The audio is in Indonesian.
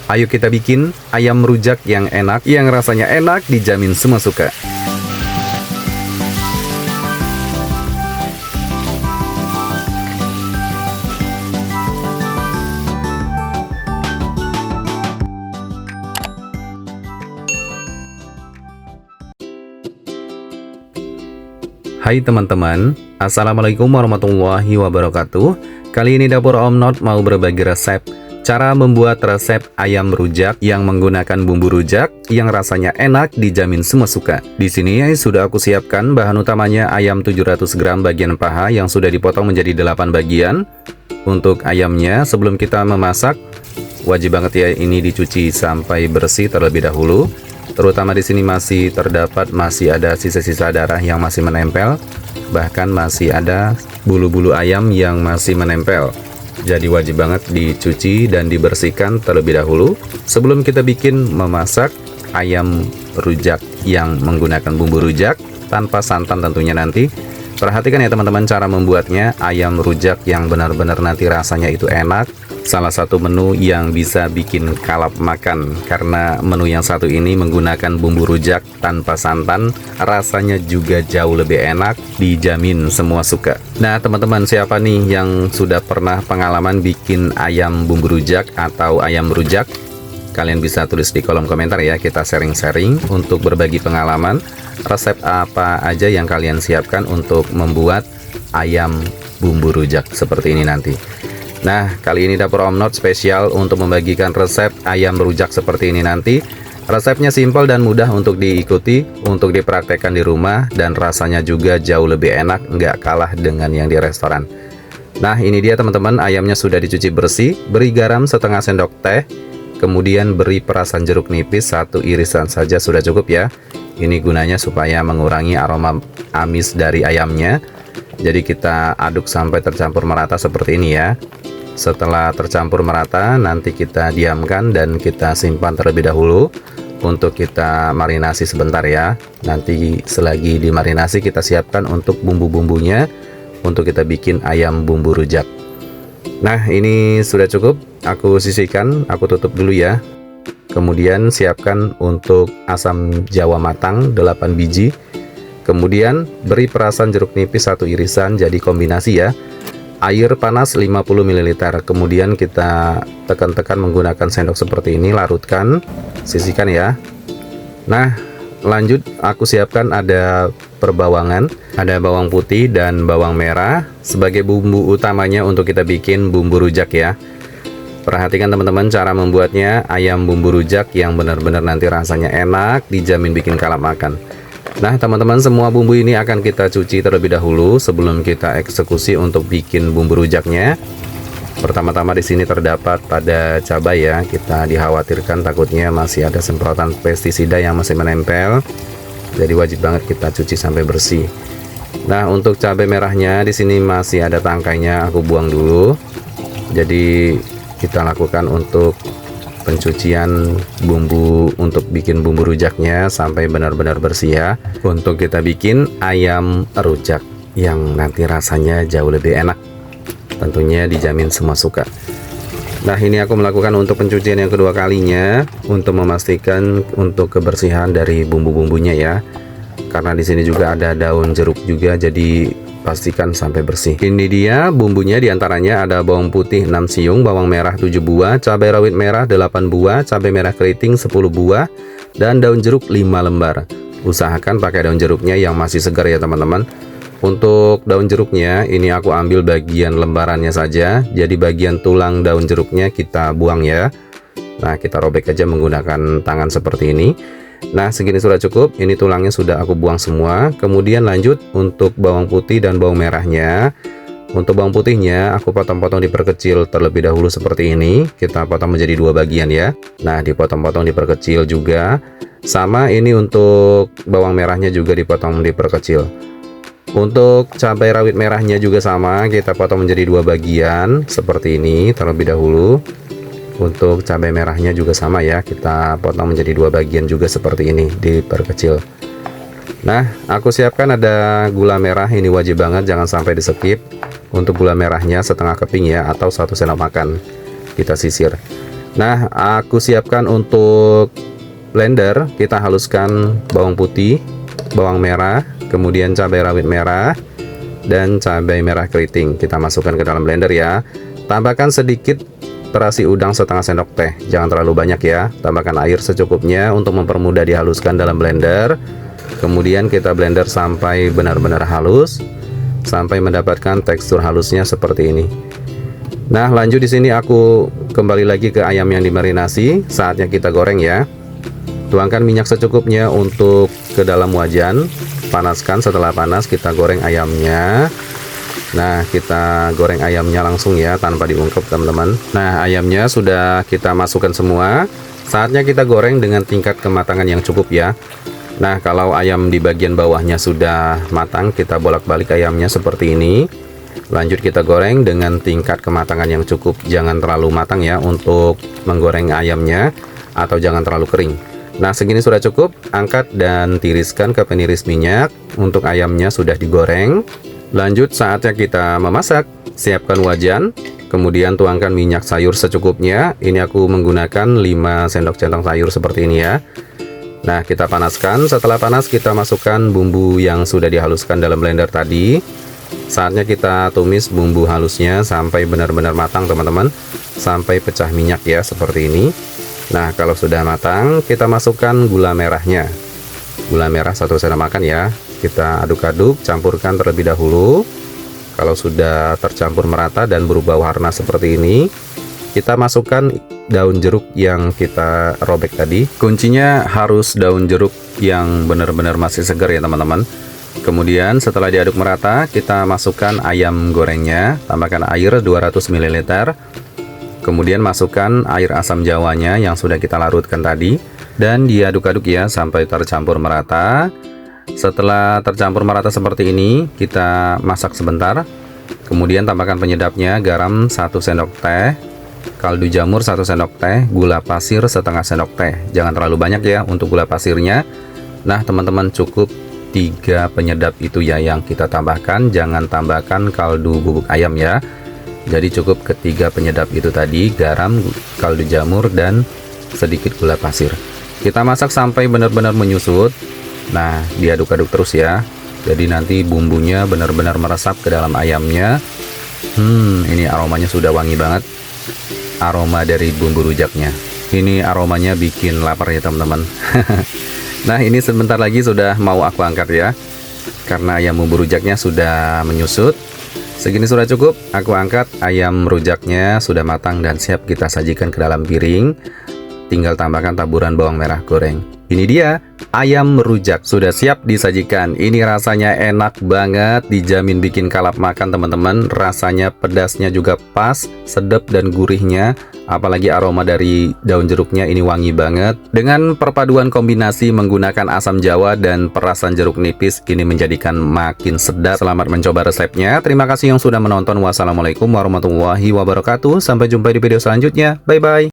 Ayo kita bikin ayam rujak yang enak, yang rasanya enak, dijamin semua suka. Hai teman-teman, Assalamualaikum warahmatullahi wabarakatuh. Kali ini Dapur Om Not mau berbagi resep cara membuat resep ayam rujak yang menggunakan bumbu rujak yang rasanya enak, dijamin semua suka. Di sini sudah aku siapkan bahan utamanya ayam 700 gram bagian paha yang sudah dipotong menjadi 8 bagian. Untuk ayamnya sebelum kita memasak wajib banget ya ini dicuci sampai bersih terlebih dahulu. Terutama di sini masih ada sisa-sisa darah yang masih menempel, bahkan masih ada bulu-bulu ayam yang masih menempel. Jadi wajib banget dicuci dan dibersihkan terlebih dahulu sebelum kita memasak ayam rujak yang menggunakan bumbu rujak tanpa santan tentunya nanti. Perhatikan ya teman-teman cara membuatnya ayam rujak yang benar-benar nanti rasanya itu enak. Salah satu menu yang bisa bikin kalap makan karena menu yang satu ini menggunakan bumbu rujak tanpa santan, rasanya juga jauh lebih enak, dijamin semua suka. Nah teman-teman, siapa nih yang sudah pernah pengalaman bikin ayam bumbu rujak atau ayam rujak? Kalian bisa tulis di kolom komentar ya, kita sharing-sharing untuk berbagi pengalaman resep apa aja yang kalian siapkan untuk membuat ayam bumbu rujak seperti ini nanti. Nah, kali ini Dapur Om Not spesial untuk membagikan resep ayam rujak seperti ini nanti. Resepnya simpel dan mudah untuk diikuti, untuk dipraktekkan di rumah, dan rasanya juga jauh lebih enak, nggak kalah dengan yang di restoran. Nah, ini dia teman-teman, ayamnya sudah dicuci bersih, beri garam setengah sendok teh, kemudian beri perasan jeruk nipis 1 irisan saja sudah cukup ya. Ini gunanya supaya mengurangi aroma amis dari ayamnya. Jadi kita aduk sampai tercampur merata seperti ini ya. Setelah tercampur merata, nanti kita diamkan dan kita simpan terlebih dahulu untuk kita marinasi sebentar ya. Nanti selagi dimarinasi kita siapkan untuk bumbu-bumbunya untuk kita bikin ayam bumbu rujak. Nah, ini sudah cukup. Aku sisihkan, aku tutup dulu ya. Kemudian siapkan untuk asam jawa matang 8 biji. Kemudian beri perasan jeruk nipis 1 irisan, jadi kombinasi ya. Air panas 50 ml, kemudian kita tekan-tekan menggunakan sendok seperti ini, larutkan, sisihkan ya. Nah, lanjut aku siapkan ada perbawangan, ada bawang putih dan bawang merah sebagai bumbu utamanya untuk kita bikin bumbu rujak ya. Perhatikan teman-teman cara membuatnya ayam bumbu rujak yang benar-benar nanti rasanya enak, dijamin bikin kalap makan. Nah teman-teman, semua bumbu ini akan kita cuci terlebih dahulu sebelum kita eksekusi untuk bikin bumbu rujaknya. Pertama-tama di sini terdapat pada cabai ya, kita dikhawatirkan takutnya masih ada semprotan pestisida yang masih menempel. Jadi wajib banget kita cuci sampai bersih. Nah untuk cabai merahnya di sini masih ada tangkainya, aku buang dulu. Jadi kita lakukan untuk pencucian bumbu untuk bikin bumbu rujaknya sampai benar-benar bersih ya, untuk kita bikin ayam rujak yang nanti rasanya jauh lebih enak, tentunya dijamin semua suka. Nah ini aku melakukan untuk pencucian yang kedua kalinya untuk memastikan untuk kebersihan dari bumbu-bumbunya ya, karena di sini juga ada daun jeruk juga, jadi pastikan sampai bersih. Ini dia bumbunya, diantaranya ada bawang putih 6 siung, bawang merah 7 buah, cabai rawit merah 8 buah, cabai merah keriting 10 buah, dan daun jeruk 5 lembar. Usahakan pakai daun jeruknya yang masih segar ya teman-teman. Untuk daun jeruknya ini aku ambil bagian lembarannya saja, jadi bagian tulang daun jeruknya kita buang ya. Nah kita robek aja menggunakan tangan seperti ini. Nah segini sudah cukup, ini tulangnya sudah aku buang semua. Kemudian lanjut untuk bawang putih dan bawang merahnya. Untuk bawang putihnya aku potong-potong diperkecil terlebih dahulu seperti ini. Kita potong menjadi 2 bagian ya. Nah dipotong-potong diperkecil juga. Sama ini untuk bawang merahnya juga dipotong diperkecil. Untuk cabai rawit merahnya juga sama, kita potong menjadi 2 bagian seperti ini terlebih dahulu. Untuk cabai merahnya juga sama ya, kita potong menjadi 2 bagian juga seperti ini, diperkecil. Nah aku siapkan ada gula merah, ini wajib banget jangan sampai di skip. Untuk gula merahnya setengah keping ya, atau 1 sendok makan, kita sisir. Nah, aku siapkan untuk blender. Kita haluskan bawang putih, bawang merah, kemudian cabai rawit merah, dan cabai merah keriting. Kita masukkan ke dalam blender ya. Tambahkan sedikit terasi udang setengah sendok teh. Jangan terlalu banyak ya. Tambahkan air secukupnya untuk mempermudah dihaluskan dalam blender. Kemudian kita blender sampai benar-benar halus, sampai mendapatkan tekstur halusnya seperti ini. Nah, lanjut di sini aku kembali lagi ke ayam yang dimarinasi. Saatnya kita goreng ya. Tuangkan minyak secukupnya untuk ke dalam wajan. Panaskan, setelah panas kita goreng ayamnya. Nah, kita goreng ayamnya langsung ya, tanpa diungkep teman-teman. Nah, ayamnya sudah kita masukkan semua. Saatnya kita goreng dengan tingkat kematangan yang cukup ya. Nah, kalau ayam di bagian bawahnya sudah matang, kita bolak-balik ayamnya seperti ini. Lanjut kita goreng dengan tingkat kematangan yang cukup. Jangan terlalu matang ya untuk menggoreng ayamnya, atau jangan terlalu kering. Nah, segini sudah cukup. Angkat dan tiriskan ke peniris minyak. Untuk ayamnya sudah digoreng. Lanjut saatnya kita memasak. Siapkan wajan, kemudian tuangkan minyak sayur secukupnya. Ini aku menggunakan 5 sendok centong sayur seperti ini ya. Nah, kita panaskan. Setelah panas kita masukkan bumbu yang sudah dihaluskan dalam blender tadi. Saatnya kita tumis bumbu halusnya sampai benar-benar matang teman-teman, sampai pecah minyak ya, seperti ini. Nah, kalau sudah matang kita masukkan gula merahnya. Gula merah 1 sendok makan ya. Kita aduk-aduk, campurkan terlebih dahulu. Kalau sudah tercampur merata dan berubah warna seperti ini, kita masukkan daun jeruk yang kita robek tadi. Kuncinya harus daun jeruk yang benar-benar masih segar ya teman-teman. Kemudian setelah diaduk merata, kita masukkan ayam gorengnya. Tambahkan air 200 ml. Kemudian masukkan air asam jawanya yang sudah kita larutkan tadi, dan diaduk-aduk ya sampai tercampur merata. Setelah tercampur merata seperti ini, kita masak sebentar. Kemudian tambahkan penyedapnya, garam 1 sendok teh, kaldu jamur 1 sendok teh, gula pasir setengah sendok teh. Jangan terlalu banyak ya untuk gula pasirnya. Nah teman-teman, cukup 3 penyedap itu ya yang kita tambahkan. Jangan tambahkan kaldu bubuk ayam ya. Jadi cukup ketiga penyedap itu tadi, garam, kaldu jamur, dan sedikit gula pasir. Kita masak sampai benar-benar menyusut. Nah, diaduk-aduk terus ya. Jadi nanti bumbunya benar-benar meresap ke dalam ayamnya. Ini aromanya sudah wangi banget. Aroma dari bumbu rujaknya. Ini aromanya bikin lapar ya teman-teman. Nah, ini sebentar lagi sudah mau aku angkat ya. Karena ayam bumbu rujaknya sudah menyusut. Segini sudah cukup, aku angkat. Ayam rujaknya sudah matang dan siap kita sajikan ke dalam piring. Tinggal tambahkan taburan bawang merah goreng. Ini dia, ayam rujak sudah siap disajikan. Ini rasanya enak banget, dijamin bikin kalap makan teman-teman. Rasanya pedasnya juga pas, sedap dan gurihnya. Apalagi aroma dari daun jeruknya ini wangi banget. Dengan perpaduan kombinasi menggunakan asam jawa dan perasan jeruk nipis, ini menjadikan makin sedap. Selamat mencoba resepnya. Terima kasih yang sudah menonton. Wassalamualaikum warahmatullahi wabarakatuh. Sampai jumpa di video selanjutnya. Bye-bye.